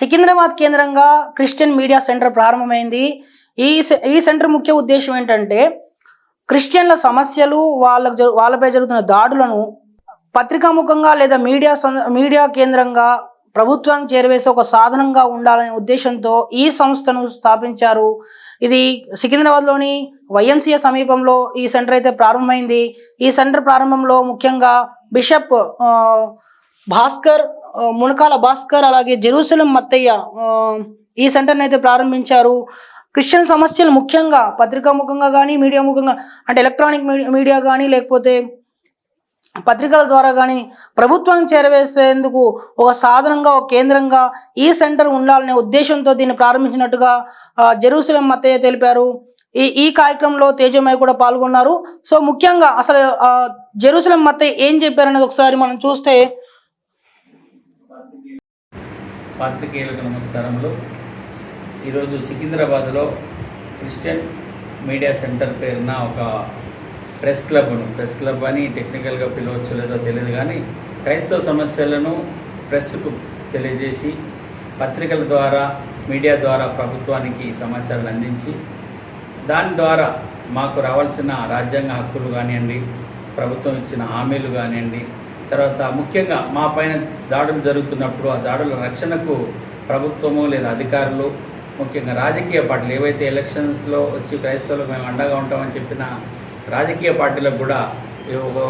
సికింద్రాబాద్ కేంద్రంగా Christian media centre ప్రారంభమైంది. ఈ సెంటర్ ముఖ్య ఉద్దేశం ఏంటంటే క్రిస్టియన్ల సమస్యలు వాళ్ళపై జరుగుతున్న దాడులను పత్రికాముఖంగా లేదా మీడియా కేంద్రంగా ప్రభుత్వానికి చేరవేసే ఒక సాధనంగా ఉండాలనే ఉద్దేశంతో ఈ సంస్థను స్థాపించారు. ఇది సికింద్రాబాద్లోని వైఎంసీఏ సమీపంలో ఈ సెంటర్ అయితే ప్రారంభమైంది. ఈ సెంటర్ ప్రారంభంలో ముఖ్యంగా బిషప్ భాస్కర్, మునకాల భాస్కర్, అలాగే జెరూసలం మత్తయ్య ఈ సెంటర్ని అయితే ప్రారంభించారు. క్రిస్టియన్ సమస్యలు ముఖ్యంగా పత్రికాముఖంగా కానీ మీడియా ముఖంగా అంటే ఎలక్ట్రానిక్ మీడియా కానీ లేకపోతే పత్రికల ద్వారా కానీ ప్రభుత్వాన్ని చేరవేసేందుకు ఒక సాధనంగా ఒక కేంద్రంగా ఈ సెంటర్ ఉండాలనే ఉద్దేశంతో దీన్ని ప్రారంభించినట్టుగా జెరూసలం మత్తయ్య తెలిపారు. ఈ కార్యక్రమంలో తేజమయ్య కూడా పాల్గొన్నారు. సో ముఖ్యంగా అసలు జెరూసలం మత్తయ్య ఏం చెప్పారనేది ఒకసారి మనం చూస్తే. పాత్రికేయులకు నమస్కారములు. ఈరోజు సికింద్రాబాద్లో క్రిస్టియన్ మీడియా సెంటర్ పేరున ఒక ప్రెస్ క్లబ్ అని టెక్నికల్గా పిలవచ్చు లేదో తెలియదు, కానీ క్రైస్తవ సమస్యలను ప్రెస్కు తెలియజేసి పత్రికల ద్వారా మీడియా ద్వారా ప్రభుత్వానికి సమాచారాన్ని అందించి దాని ద్వారా మాకు రావాల్సిన రాజ్యాంగ హక్కులు కానివ్వండి, ప్రభుత్వం ఇచ్చిన హామీలు కానివ్వండి, తర్వాత ముఖ్యంగా మా పైన దాడులు జరుగుతున్నప్పుడు ఆ దాడుల రక్షణకు ప్రభుత్వము లేదా అధికారులు, ముఖ్యంగా రాజకీయ పార్టీలు ఏవైతే ఎలక్షన్స్లో వచ్చి క్రైస్తవులకు మేము అండగా ఉంటామని చెప్పిన రాజకీయ పార్టీలకు కూడా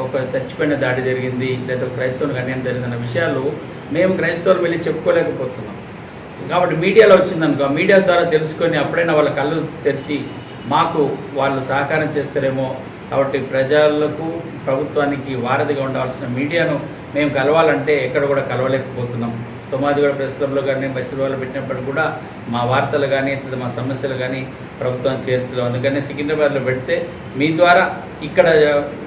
ఒక చచ్చిపోయిన దాడి జరిగింది లేదా క్రైస్తవులకు అన్యాయం జరిగిందన్న విషయాలు మేము క్రైస్తవులు వెళ్ళి చెప్పుకోలేకపోతున్నాం. కాబట్టి మీడియాలో వచ్చిందనుకో, మీడియా ద్వారా తెలుసుకొని అప్పుడైనా వాళ్ళ కళ్ళు తెరిచి మాకు వాళ్ళు సహకారం చేస్తారేమో. కాబట్టి ప్రజలకు ప్రభుత్వానికి వారధిగా ఉండాల్సిన మీడియాను మేము కలవాలంటే ఎక్కడ కూడా కలవలేకపోతున్నాం. సోమాజిగూడ ప్రెస్ క్లబ్లో కానీ బస్సులో పెట్టినప్పుడు కూడా మా వార్తలు కానీ మా సమస్యలు కానీ ప్రభుత్వం చేరుతుంది. అందుకని సికింద్రాబాద్లో పెడితే మీ ద్వారా ఇక్కడ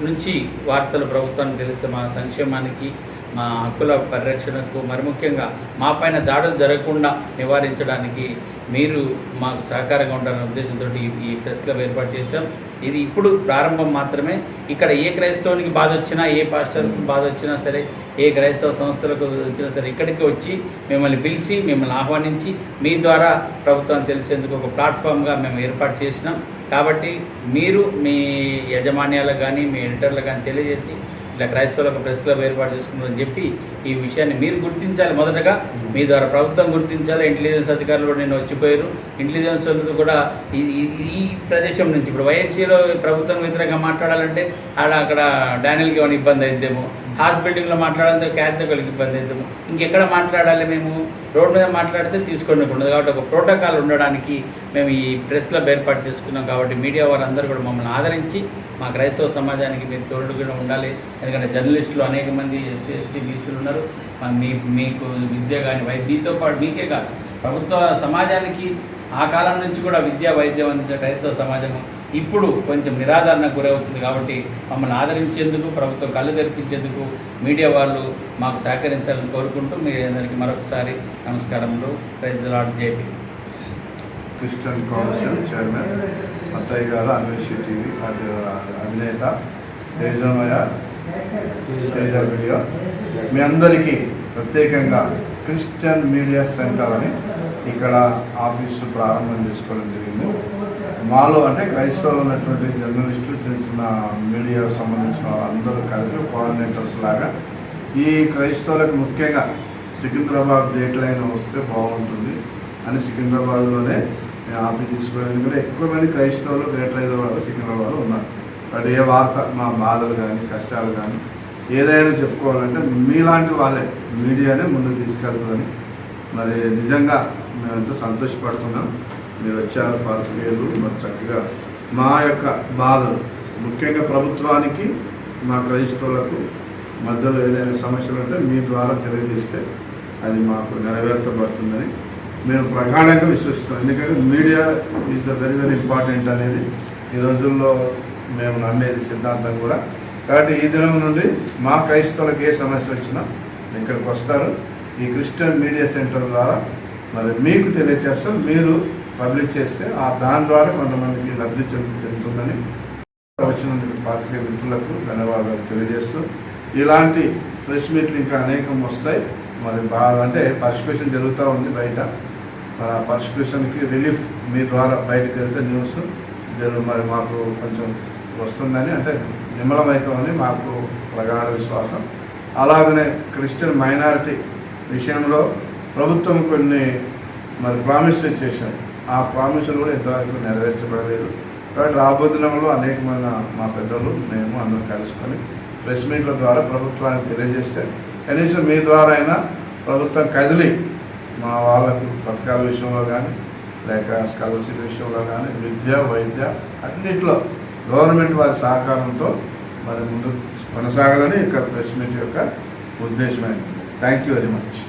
నుంచి వార్తలు ప్రభుత్వానికి తెలిస్తే మా సంక్షేమానికి, మా హక్కుల పరిరక్షణకు, మరి ముఖ్యంగా మా పైన దాడులు జరగకుండా నివారించడానికి మీరు మాకు సహకారంగా ఉండాలనే ఉద్దేశంతో ఈ ప్రెస్ క్లబ్ ఏర్పాటు చేశాం. ఇది ఇప్పుడు ప్రారంభం మాత్రమే. ఇక్కడ ఏ క్రైస్తవునికి బాధ వచ్చినా, ఏ పాస్టర్కి బాధ వచ్చినా సరే, ఏ క్రైస్తవ సంస్థలకు వచ్చినా సరే ఇక్కడికి వచ్చి మిమ్మల్ని పిలిచి మిమ్మల్ని ఆహ్వానించి మీ ద్వారా ప్రభుత్వాన్ని తెలిసేందుకు ఒక ప్లాట్ఫామ్గా మేము ఏర్పాటు చేసినాం. కాబట్టి మీరు మీ యాజమాన్యాలకు కానీ మీ ఎడిటర్లకు కానీ తెలియజేసి ఇట్లా క్రైస్తవులకు ప్రెస్ క్లబ్ ఏర్పాటు చేసుకున్నారని చెప్పి ఈ విషయాన్ని మీరు గుర్తించాలి. మొదటగా మీ ద్వారా ప్రభుత్వం గుర్తించాలి. ఇంటెలిజెన్స్ అధికారులు కూడా నేను వచ్చిపోయారు. ఇంటెలిజెన్స్ కూడా ఈ ప్రదేశం నుంచి ఇప్పుడు వైఎంసీలో ప్రభుత్వం వ్యతిరేకంగా మాట్లాడాలంటే అక్కడ డానియల్కి ఏమైనా ఇబ్బంది అయిద్దేమో, హాస్పిటల్లో మాట్లాడాలంటే క్యాథలిక్లకు ఇబ్బంది అవుతాము. ఇంకెక్కడ మాట్లాడాలి? మేము రోడ్డు మీద మాట్లాడితే తీసుకోండి ఉండదు. కాబట్టి ఒక ప్రోటోకాల్ ఉండడానికి మేము ఈ ప్రెస్ క్లబ్ ఏర్పాటు చేసుకున్నాం. కాబట్టి మీడియా వారందరూ కూడా మమ్మల్ని ఆదరించి మా క్రైస్తవ సమాజానికి మీరు తోడుగా ఉండాలి. ఎందుకంటే జర్నలిస్టులు అనేక మంది ఎస్సీ ఎస్టీ బీసీలు ఉన్నారు. మీకు విద్య కానీ వైద్యంతో పాటు మీకే కాదు ప్రభుత్వ సమాజానికి ఆ కాలం నుంచి కూడా విద్యా వైద్యం అందించే క్రైస్తవ సమాజము ఇప్పుడు కొంచెం నిరాదరణకు గురవుతుంది. కాబట్టి మమ్మల్ని ఆదరించేందుకు, ప్రభుత్వం కళ్ళు తెరిపించేందుకు మీడియా వాళ్ళు మాకు సహకరించాలని కోరుకుంటూ మీ అందరికీ మరొకసారి నమస్కారములు. Praise the Lord. JP Christian council chairman Mathaiah గారు, అన్వేషి టీవీ అధినేత తేజమయ్య, మీ అందరికీ ప్రత్యేకంగా క్రిస్టియన్ మీడియా సెంటర్ అని ఇక్కడ ఆఫీసు ప్రారంభం చేసుకోవడం జరిగింది. మాలో అంటే క్రైస్తవులు ఉన్నటువంటి జర్నలిస్టు, చిన్న చిన్న మీడియాకు సంబంధించిన అందరూ కలిపి కోఆర్డినేటర్స్ లాగా ఈ క్రైస్తవులకు ముఖ్యంగా సికింద్రాబాద్ డేట్ లైన్ వస్తే బాగుంటుంది అని సికింద్రాబాద్లోనే నేను ఆఫీస్ తీసుకోవడం. ఎందుకంటే ఎక్కువ మంది క్రైస్తవులు గ్రేటర్ హైదరాబాద్, సికింద్రాబాద్లో ఉన్నారు. బట్ ఏ వార్త, మా బాధలు కానీ కష్టాలు కానీ ఏదైనా చెప్పుకోవాలంటే మీలాంటి వాళ్ళే మీడియానే ముందుకు తీసుకెళ్తుందని మరి నిజంగా మేమెంతో సంతోషపడుతున్నాం. మీరు వచ్చారు పాత్రికేయులు, మరి చక్కగా మా యొక్క బాధలు ముఖ్యంగా ప్రభుత్వానికి, మా క్రైస్తవులకు మధ్యలో ఏదైనా సమస్యలు ఉంటే మీ ద్వారా తెలియజేస్తే అది మాకు నెరవేర్చబడుతుందని మేము ప్రగాఢంగా విశ్వసిస్తాం. ఎందుకంటే media is the very very important అనేది ఈ రోజుల్లో మేము నమ్మేది సిద్ధాంతం కూడా. కాబట్టి ఈ దినం నుండి మా క్రైస్తవులకు ఏ సమస్య వచ్చినా ఇక్కడికి వస్తారు. ఈ క్రిస్టియన్ మీడియా సెంటర్ ద్వారా మరి మీకు తెలియజేస్తాం. మీరు పబ్లిష్ చేస్తే దాని ద్వారా కొంతమందికి లబ్ధి చెందుతుందని వచ్చినందుకు పాత్రికేయ మిత్రులకు ధన్యవాదాలు తెలియజేస్తూ ఇలాంటి ప్రెస్ మీట్లు ఇంకా అనేకం వస్తాయి. మరి బాగా అంటే పర్సిక్యూషన్ జరుగుతూ ఉంది బయట. మరి ఆ పర్సిక్యూషన్కి రిలీఫ్ మీ ద్వారా బయటకు వెళ్తే న్యూస్ మరి మాకు కొంచెం వస్తుందని, అంటే నిమ్మలమవుతామని మాకు ప్రగాఢ విశ్వాసం. అలాగనే క్రిస్టియన్ మైనారిటీ విషయంలో ప్రభుత్వం కొన్ని మరి ప్రామిసెస్ చేశారు. ఆ ప్రామిసులు కూడా ఇంతవరకు నెరవేర్చబడలేదు. కాబట్టి రాబోతున్నలో అనేకమైన మా పెద్దలు మేము అందరం కలుసుకొని ప్రెస్ మీట్ల ద్వారా ప్రభుత్వానికి తెలియజేస్తే కనీసం మీ ద్వారా అయినా ప్రభుత్వం కదిలి మా వాళ్ళకు పథకాల విషయంలో కానీ లేక స్కాలర్షిప్ విషయంలో కానీ విద్య వైద్య అన్నింటిలో గవర్నమెంట్ వారి సహకారంతో మరి ముందుకు కొనసాగాలని ఇక్కడ ప్రెస్ మీట్ యొక్క ఉద్దేశమైంది. Thank you very much.